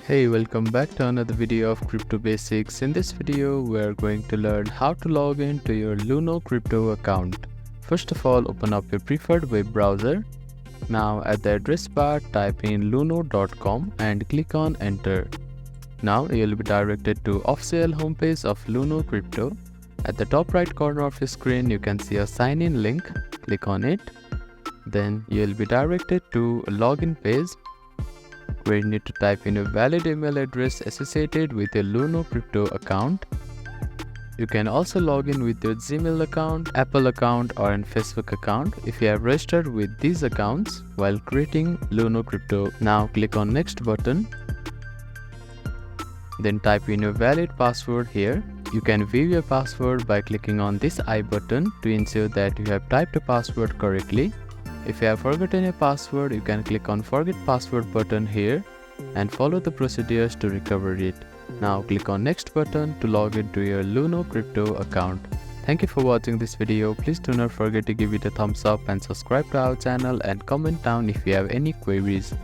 Hey, welcome back to another video of Crypto Basics. In this video, we are going to learn how to log in to your Luno crypto account. First of all, open up your preferred web browser. Now at the address bar, type in luno.com and click on enter. Now you will be directed to official homepage of Luno crypto. At the top right corner of your screen, you can see a sign in link. Click on it. Then you will be directed to a login page, where you need to type in a valid email address associated with your Luno crypto account. You can also log in with your Gmail account, Apple account or an Facebook account if you have registered with these accounts while creating Luno crypto. Now click on next button. Then type in your valid password here. You can view your password by clicking on this I button to ensure that you have typed a password correctly. If you have forgotten your password, you can click on Forget Password button here and follow the procedures to recover it. Now click on Next button to log into your Luno crypto account. Thank you for watching this video. Please do not forget to give it a thumbs up and subscribe to our channel and comment down if you have any queries.